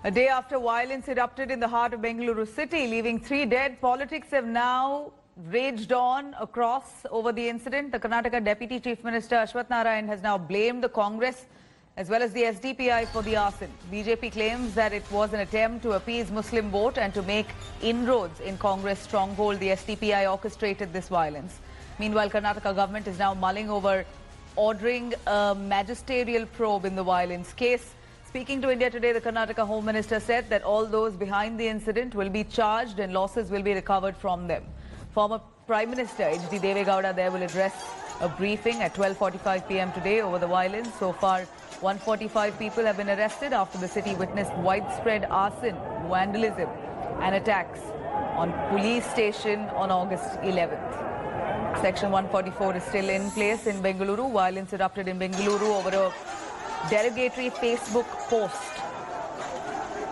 A day after violence erupted in the heart of Bengaluru city, leaving 3 dead, politics have now raged on across over the incident. The Karnataka Deputy Chief Minister Ashwath Narayan has now blamed the Congress as well as the SDPI for the arson. BJP claims that it was an attempt to appease Muslim vote and to make inroads in Congress stronghold. The SDPI orchestrated this violence. Meanwhile, Karnataka government is now mulling over ordering a magisterial probe in the violence case. Speaking to India Today, the Karnataka Home Minister said that all those behind the incident will be charged and losses will be recovered from them. Former Prime Minister H.D. Deve Gowda there will address a briefing at 12:45 p.m. today over the violence. So far, 145 people have been arrested after the city witnessed widespread arson, vandalism and attacks on police station on August 11th. Section 144 is still in place in Bengaluru. Violence erupted in Bengaluru over a derogatory Facebook post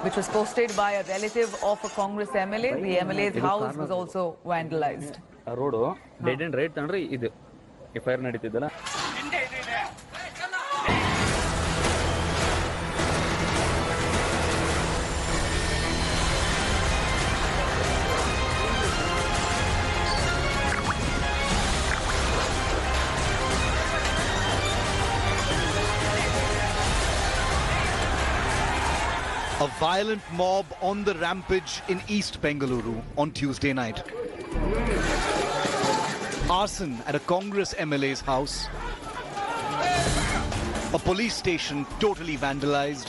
which was posted by a relative of a Congress MLA. The MLA's house was also vandalized. Road dead end right andre idu fire naditidala. A violent mob on the rampage in East Bengaluru on Tuesday night. Arson at a Congress MLA's house. A police station totally vandalized.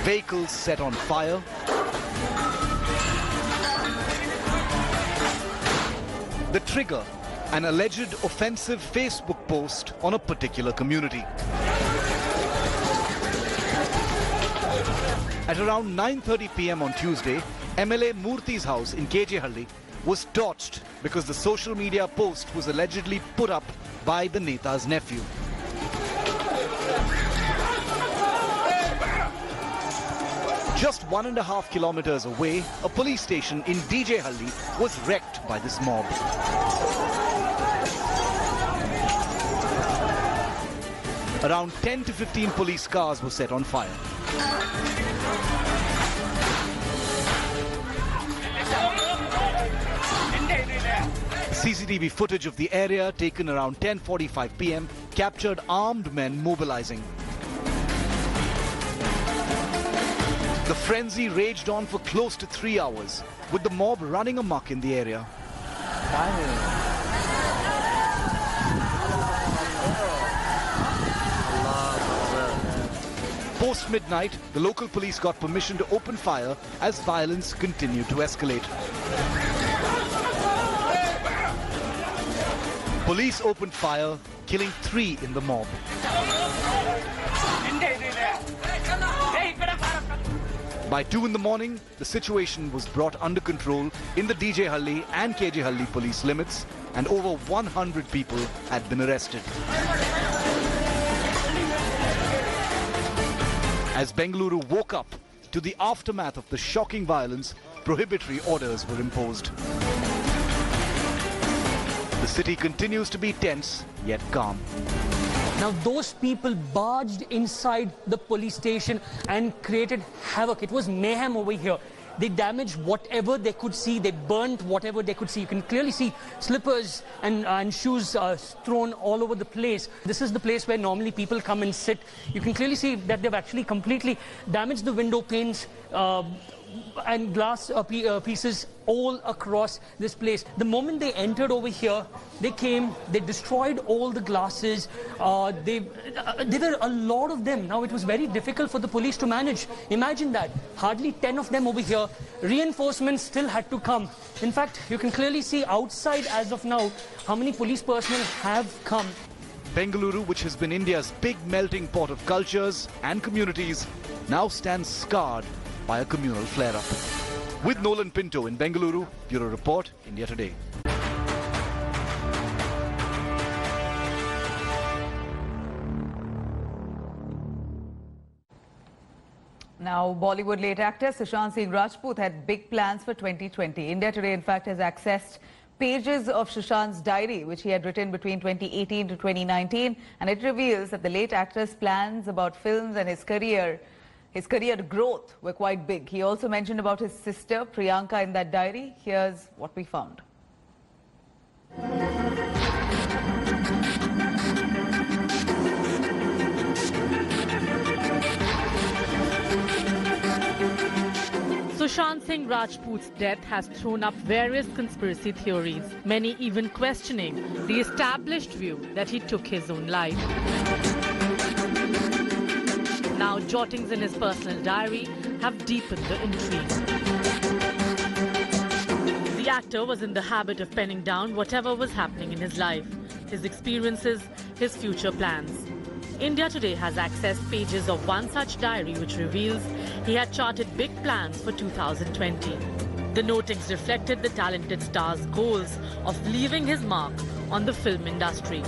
Vehicles set on fire. The trigger, an alleged offensive Facebook post on a particular community. At around 9:30 p.m. on Tuesday, MLA Murthy's house in KJ was torched because the social media post was allegedly put up by the Neta's nephew. Just 1.5 kilometers away, a police station in DJ Halli was wrecked by this mob. Around 10 to 15 police cars were set on fire. CCTV footage of the area taken around 10:45 p.m. captured armed men mobilizing. The frenzy raged on for close to 3 hours, with the mob running amok in the area. Post-midnight, the local police got permission to open fire as violence continued to escalate. Police opened fire, killing 3 in the mob. By 2 in the morning, the situation was brought under control in the DJ Halli and KJ Halli police limits, and over 100 people had been arrested. As Bengaluru woke up to the aftermath of the shocking violence, prohibitory orders were imposed. The city continues to be tense, yet calm. Now those people barged inside the police station and created havoc. It was mayhem over here. They damaged whatever they could see. They burnt whatever they could see. You can clearly see slippers and shoes thrown all over the place. This is the place where normally people come and sit. You can clearly see that they've actually completely damaged the window panes and glass pieces all across this place. The moment they entered over here, they came, they destroyed all the glasses. There were a lot of them. Now it was very difficult for the police to manage. Imagine that. Hardly 10 of them over here. Reinforcements still had to come. In fact, you can clearly see outside as of now how many police personnel have come. Bengaluru, which has been India's big melting pot of cultures and communities, now stands scarred by a communal flare-up. With Nolan Pinto in Bengaluru, Bureau Report, India Today. Now, Bollywood late actor Sushant Rajput had big plans for 2020. India Today, in fact, has accessed pages of Sushant's diary, which he had written between 2018 to 2019, and it reveals that the late actor's plans about films and his career growth were quite big. He also mentioned about his sister Priyanka in that diary. Here's what we found. Sushant Singh Rajput's death has thrown up various conspiracy theories, many even questioning the established view that he took his own life. Now, jottings in his personal diary have deepened the intrigue. The actor was in the habit of penning down whatever was happening in his life, his experiences, his future plans. India Today has accessed pages of one such diary which reveals he had charted big plans for 2020. The notings reflected the talented star's goals of leaving his mark on the film industry.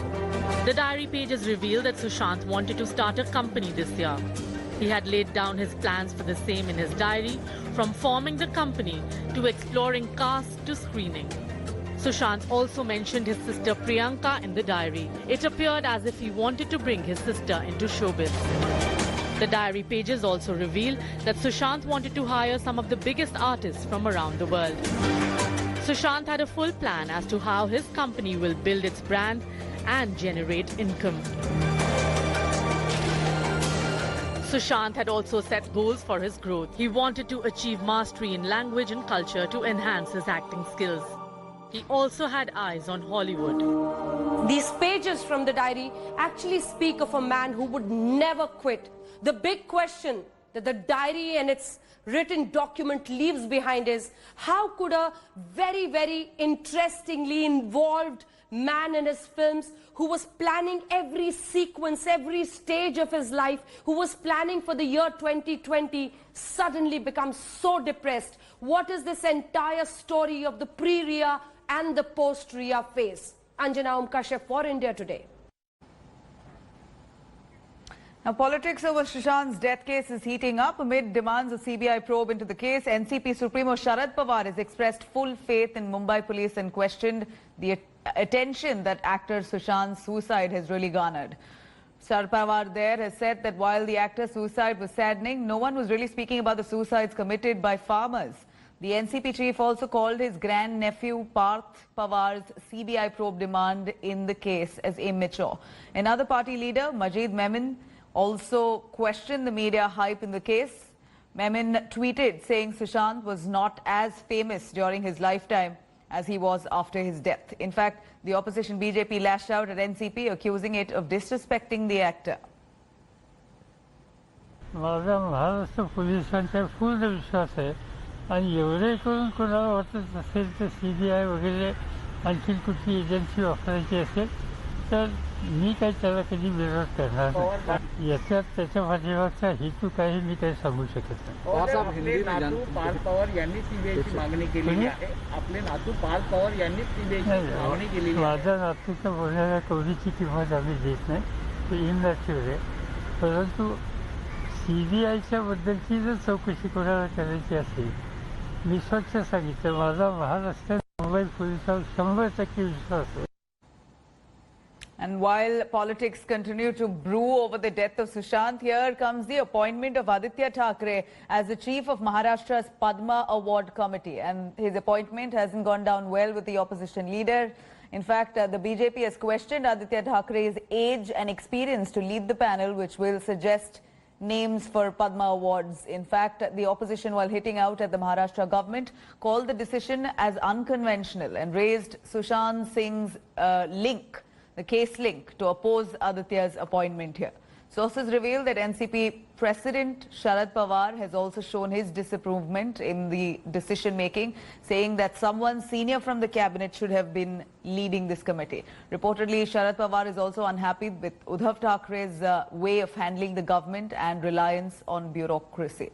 The diary pages reveal that Sushant wanted to start a company this year. He had laid down his plans for the same in his diary, from forming the company to exploring cast to screening. Sushant also mentioned his sister Priyanka in the diary. It appeared as if he wanted to bring his sister into showbiz. The diary pages also reveal that Sushant wanted to hire some of the biggest artists from around the world. Sushant had a full plan as to how his company will build its brand and generate income. Sushant had also set goals for his growth. He wanted to achieve mastery in language and culture to enhance his acting skills. He also had eyes on Hollywood. These pages from the diary actually speak of a man who would never quit. The big question that the diary and its written document leaves behind is, how could a very, very interestingly involved man in his films, who was planning every sequence, every stage of his life, who was planning for the year 2020, suddenly becomes so depressed? What is this entire story of the pre-Ria and the post-Ria phase? Anjana Kashyap for India Today. Now, politics over Sushant's death case is heating up. Amid demands of CBI probe into the case, NCP Supremo Sharad Pawar has expressed full faith in Mumbai police and questioned the attention that actor Sushant's suicide has really garnered. Sharad Pawar there has said that while the actor's suicide was saddening, no one was really speaking about the suicides committed by farmers. The NCP chief also called his grandnephew Parth Pawar's CBI probe demand in the case as immature. Another party leader, Majid Memon, also questioned the media hype in the case. Memon tweeted saying Sushant was not as famous during his lifetime as he was after his death. In fact, the opposition BJP lashed out at NCP, accusing it of disrespecting the actor. माझा महाराष्ट्र पोलिसांच्या पूर्ण विश्वास आहे आणि एवढे करून कोणाला वाटत असेल तर CBI वगैरे आणखी कुठली एजन्सी वापरायची असेल तर मी काही त्याला कधी विरोध करणार नाही. याच्यात त्याच्या पाठीमागचा हेतू काही मी काही सांगू शकत नाही. पार्थ पवार यांनी सीबीआयची मागणी केलेली आहे. आपले नातू पार्थ पवार यांनी सीबीआयची मागणी केलेली आहे. माझ्या नातूच्या बोलण्याला कवडीची किंमत आम्ही देत नाही, ते इमॅच्युअर आहे. परंतु CBIच्या बद्दलची जर चौकशी कोणाला करायची असेल, मी स्वच्छ सांगितलं, माझा महाराष्ट्र मुंबई पोलिसांवर 100% विश्वास आहे. And while politics continue to brew over the death of Sushant, here comes the appointment of Aaditya Thackeray as the chief of Maharashtra's Padma Award Committee. And his appointment hasn't gone down well with the opposition leader. In fact, the BJP has questioned Aaditya Thackeray's age and experience to lead the panel, which will suggest names for Padma Awards. In fact, the opposition, while hitting out at the Maharashtra government, called the decision as unconventional and raised Sushant Singh's the case link, to oppose Aditya's appointment here. Sources reveal that NCP President Sharad Pawar has also shown his disapproval in the decision-making, saying that someone senior from the cabinet should have been leading this committee. Reportedly, Sharad Pawar is also unhappy with Uddhav Thackeray's way of handling the government and reliance on bureaucracy.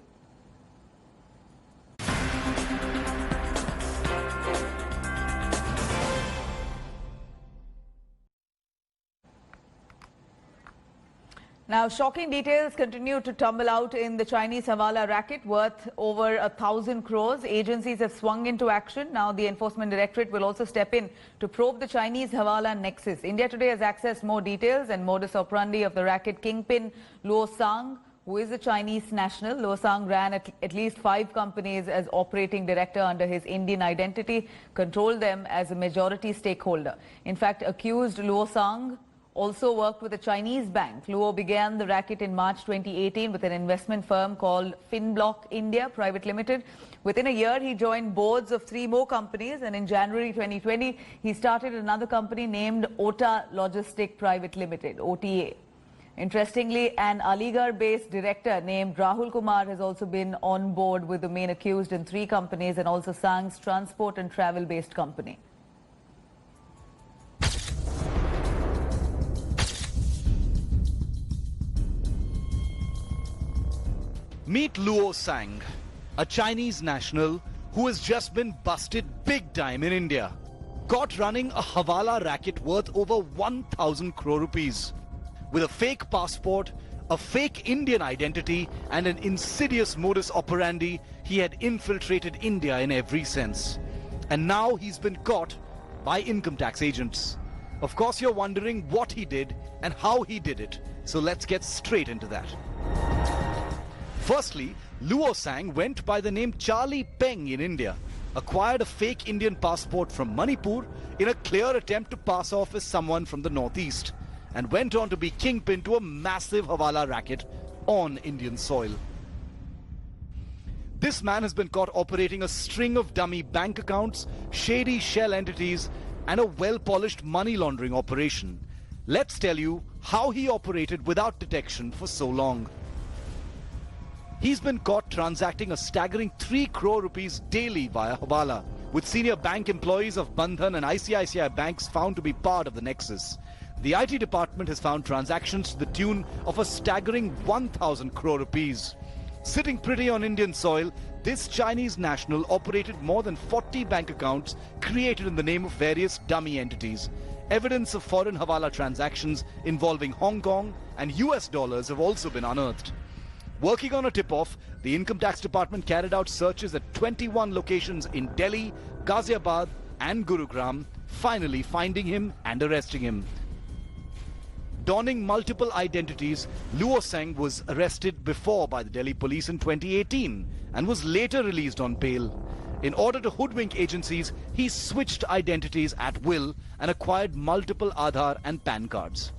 Now, shocking details continue to tumble out in the Chinese hawala racket worth over 1,000 crores. Agencies have swung into action. Now, the Enforcement Directorate will also step in to probe the Chinese hawala nexus. India Today has accessed more details and modus operandi of the racket kingpin Luo Sang, who is a Chinese national. Luo Sang ran at least 5 companies as operating director under his Indian identity, controlled them as a majority stakeholder. In fact, accused Luo Sang also worked with a Chinese bank. Luo began the racket in March 2018 with an investment firm called Finblock India Private Limited. Within a year, he joined boards of 3 more companies, and in January 2020, he started another company named OTA Logistic Private Limited, OTA. Interestingly, an Aligarh-based director named Rahul Kumar has also been on board with the main accused in 3 companies and also Sang's transport and travel-based company. Meet Luo Sang, a Chinese national who has just been busted big time in India. Caught running a hawala racket worth over 1,000 crore rupees. With a fake passport, a fake Indian identity and an insidious modus operandi, he had infiltrated India in every sense. And now he's been caught by income tax agents. Of course, you're wondering what he did and how he did it. So let's get straight into that. Firstly, Luo Sang went by the name Charlie Peng in India, acquired a fake Indian passport from Manipur in a clear attempt to pass off as someone from the northeast, and went on to be kingpin to a massive hawala racket on Indian soil. This man has been caught operating a string of dummy bank accounts, shady shell entities, and a well-polished money laundering operation. Let's tell you how he operated without detection for so long. He's been caught transacting a staggering 3 crore rupees daily via hawala, with senior bank employees of Bandhan and ICICI banks found to be part of the nexus. The IT department has found transactions to the tune of a staggering 1,000 crore rupees. Sitting pretty on Indian soil, this Chinese national operated more than 40 bank accounts created in the name of various dummy entities. Evidence of foreign hawala transactions involving Hong Kong and US dollars have also been unearthed. Working on a tip-off, the Income Tax Department carried out searches at 21 locations in Delhi, Ghaziabad and Gurugram, finally finding him and arresting him. Donning multiple identities, Luo Sang was arrested before by the Delhi police in 2018 and was later released on bail. In order to hoodwink agencies, he switched identities at will and acquired multiple Aadhaar and PAN cards.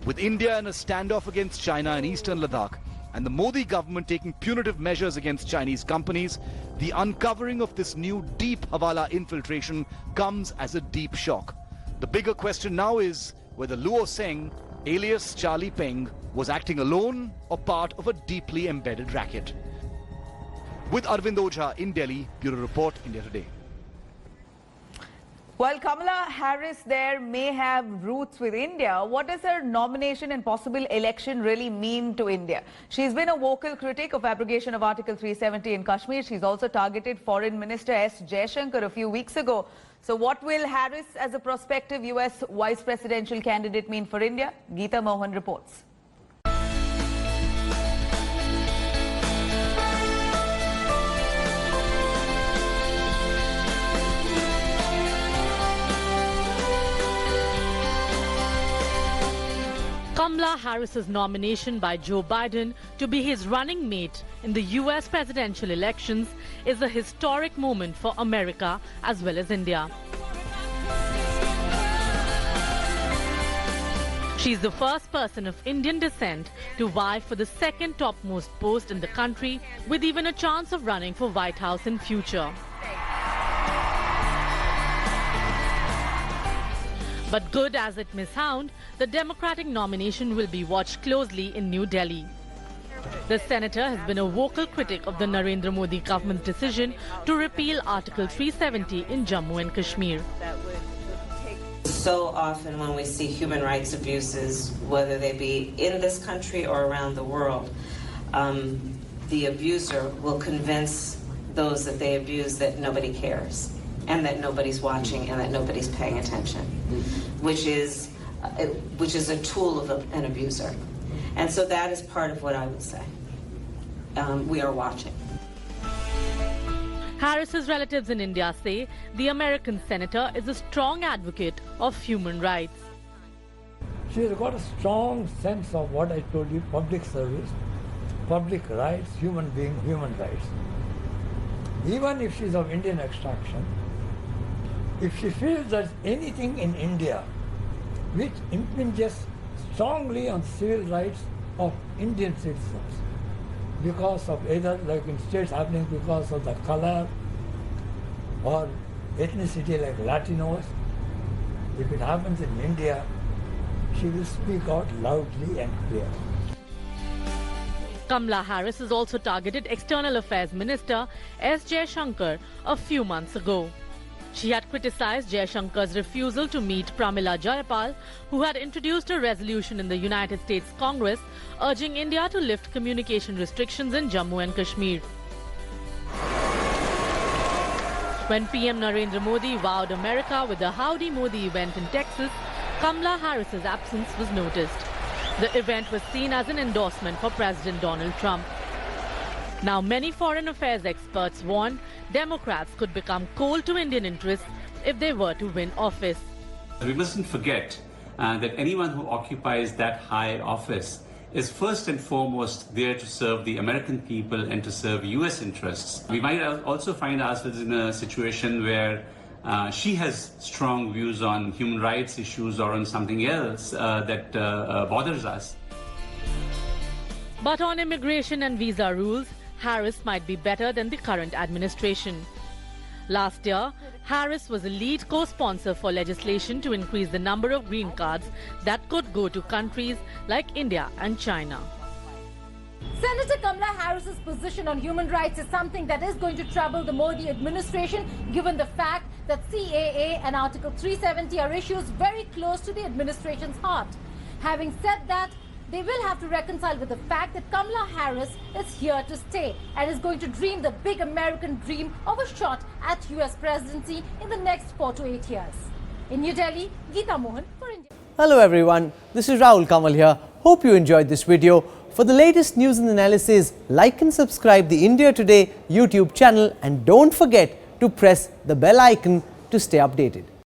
With India in a standoff against China in eastern Ladakh, and the Modi government taking punitive measures against Chinese companies, the uncovering of this new deep hawala infiltration comes as a deep shock. The bigger question now is whether Luo Sang, alias Charlie Peng, was acting alone or part of a deeply embedded racket. With Arvind Ojha in Delhi, Bureau Report, India Today. While Kamala Harris there may have roots with India, what does her nomination and possible election really mean to India? She's been a vocal critic of abrogation of Article 370 in Kashmir. She's also targeted Foreign Minister S. Jaishankar a few weeks ago. So what will Harris as a prospective US vice presidential candidate mean for India? Geeta Mohan reports. Kamala Harris's nomination by Joe Biden to be his running mate in the US presidential elections is a historic moment for America as well as India. She's the first person of Indian descent to vie for the second topmost post in the country, with even a chance of running for White House in future. But good as it may sound, the Democratic nomination will be watched closely in New Delhi. The senator has been a vocal critic of the Narendra Modi government's decision to repeal Article 370 in Jammu and Kashmir. So often when we see human rights abuses, whether they be in this country or around the world, the abuser will convince those that they abuse that nobody cares, and that nobody's watching, and that nobody's paying attention, which is a tool of an abuser. And so that is part of what I would say. We are watching. Harris's relatives in India say the American senator is a strong advocate of human rights. She has got a strong sense of what I told you, public service, public rights, human being, human rights. Even if she's of Indian extraction, if she feels there's anything in India which impinges strongly on civil rights of Indian citizens, because of either, like in states happening because of the color or ethnicity like Latinos, if it happens in India, she will speak out loudly and clear. Kamala Harris has also targeted External Affairs Minister S. Jaishankar a few months ago. She had criticized Jaishankar's refusal to meet Pramila Jayapal, who had introduced a resolution in the United States Congress urging India to lift communication restrictions in Jammu and Kashmir. When PM Narendra Modi wowed America with the Howdy Modi event in Texas, Kamala Harris's absence was noticed. The event was seen as an endorsement for President Donald Trump. Now, many foreign affairs experts warn Democrats could become cold to Indian interests if they were to win office. We mustn't forget that anyone who occupies that high office is first and foremost there to serve the American people and to serve US interests. We might also find ourselves in a situation where she has strong views on human rights issues or on something else that bothers us. But on immigration and visa rules, Harris might be better than the current administration. Last year, Harris was a lead co-sponsor for legislation to increase the number of green cards that could go to countries like India and China. Senator Kamala Harris's position on human rights is something that is going to trouble the Modi administration, given the fact that CAA and Article 370 are issues very close to the administration's heart. Having said that, they will have to reconcile with the fact that Kamala Harris is here to stay and is going to dream the big American dream of a shot at US presidency in the next 4 to 8 years. In New Delhi, Geeta Mohan for India. Hello everyone, this is Rahul Kamal here. Hope you enjoyed this video. For the latest news and analysis, like and subscribe the India Today YouTube channel and don't forget to press the bell icon to stay updated.